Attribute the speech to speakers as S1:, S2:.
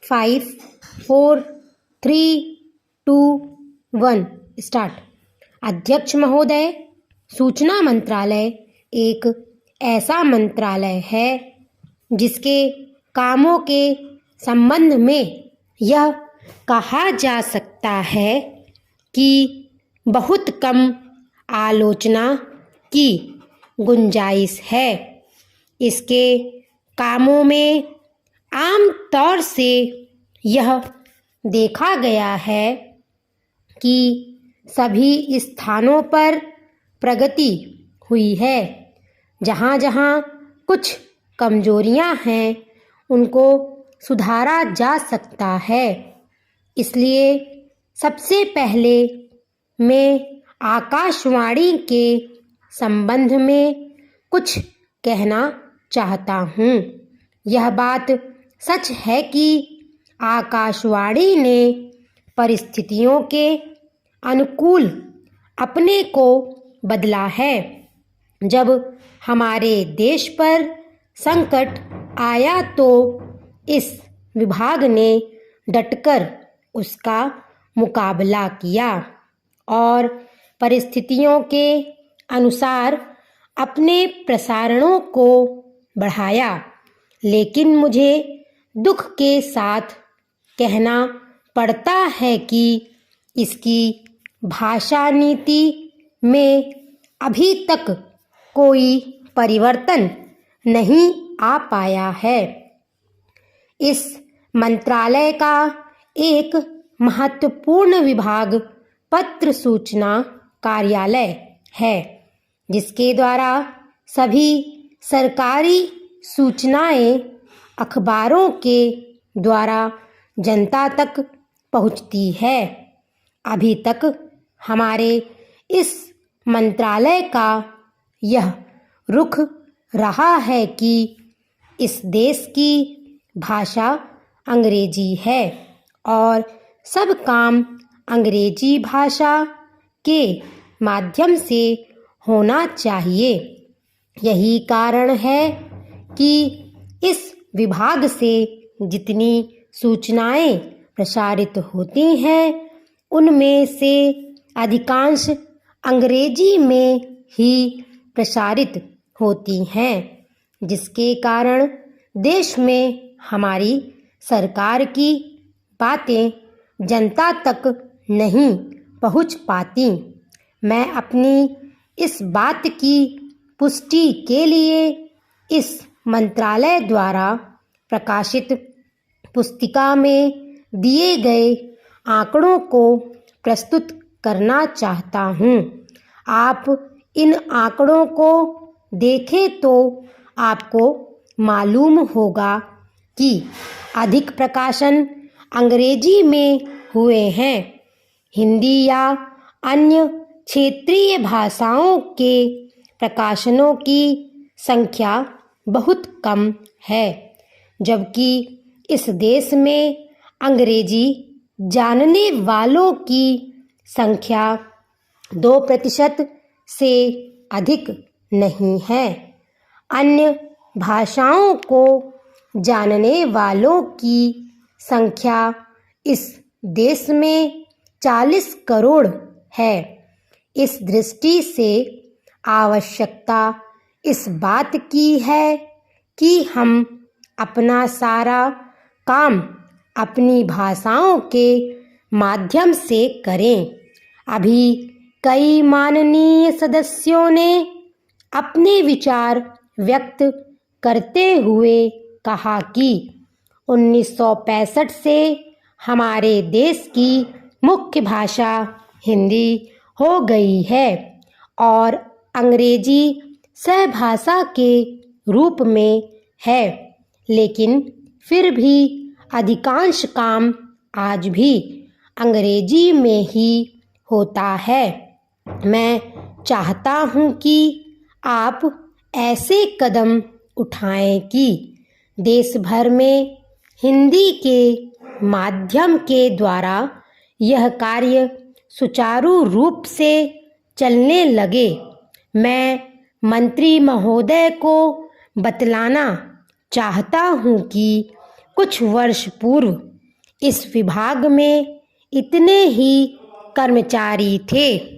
S1: 5, 4, 3, 2, 1 start. अध्यक्ष महोदय, सूचना मंत्रालय एक ऐसा मंत्रालय है जिसके कामों के संबंध में यह कहा जा सकता है कि बहुत कम आलोचना की गुंजाइश है। इसके कामों में आम तौर से यह देखा गया है कि सभी स्थानों पर प्रगति हुई है। जहाँ जहाँ कुछ कमजोरियाँ हैं उनको सुधारा जा सकता है। इसलिए सबसे पहले मैं आकाशवाणी के संबंध में कुछ कहना चाहता हूँ। यह बात सच है कि आकाशवाणी ने परिस्थितियों के अनुकूल अपने को बदला है। जब हमारे देश पर संकट आया तो इस विभाग ने डटकर उसका मुकाबला किया और परिस्थितियों के अनुसार अपने प्रसारणों को बढ़ाया। लेकिन मुझे दुख के साथ कहना पड़ता है कि इसकी भाषा नीति में अभी तक कोई परिवर्तन नहीं आ पाया है। इस मंत्रालय का एक महत्वपूर्ण विभाग पत्र सूचना कार्यालय है, जिसके द्वारा सभी सरकारी सूचनाएं अखबारों के द्वारा जनता तक पहुंचती है। अभी तक हमारे इस मंत्रालय का यह रुख रहा है कि इस देश की भाषा अंग्रेजी है और सब काम अंग्रेजी भाषा के माध्यम से होना चाहिए। यही कारण है कि इस विभाग से जितनी सूचनाएं प्रसारित होती हैं उनमें से अधिकांश अंग्रेजी में ही प्रसारित होती हैं, जिसके कारण देश में हमारी सरकार की बातें जनता तक नहीं पहुंच पाती। मैं अपनी इस बात की पुष्टि के लिए इस मंत्रालय द्वारा प्रकाशित पुस्तिका में दिए गए आंकड़ों को प्रस्तुत करना चाहता हूँ। आप इन आंकड़ों को देखें तो आपको मालूम होगा कि अधिक प्रकाशन अंग्रेजी में हुए हैं। हिंदी या अन्य क्षेत्रीय भाषाओं के प्रकाशनों की संख्या बहुत कम है, जबकि इस देश में अंग्रेजी जानने वालों की संख्या 2% से अधिक नहीं है। अन्य भाषाओं को जानने वालों की संख्या इस देश में 40 करोड़ है। इस दृष्टि से आवश्यकता इस बात की है कि हम अपना सारा काम अपनी भाषाओं के माध्यम से करें। अभी कई माननीय सदस्यों ने अपने विचार व्यक्त करते हुए कहा कि 1965 से हमारे देश की मुख्य भाषा हिंदी हो गई है और अंग्रेजी सहभाषा के रूप में है, लेकिन फिर भी अधिकांश काम आज भी अंग्रेजी में ही होता है। मैं चाहता हूँ कि आप ऐसे कदम उठाएं कि देश भर में हिंदी के माध्यम के द्वारा यह कार्य सुचारू रूप से चलने लगे। मैं मंत्री महोदय को बतलाना चाहता हूँ कि कुछ वर्ष पूर्व इस विभाग में इतने ही कर्मचारी थे।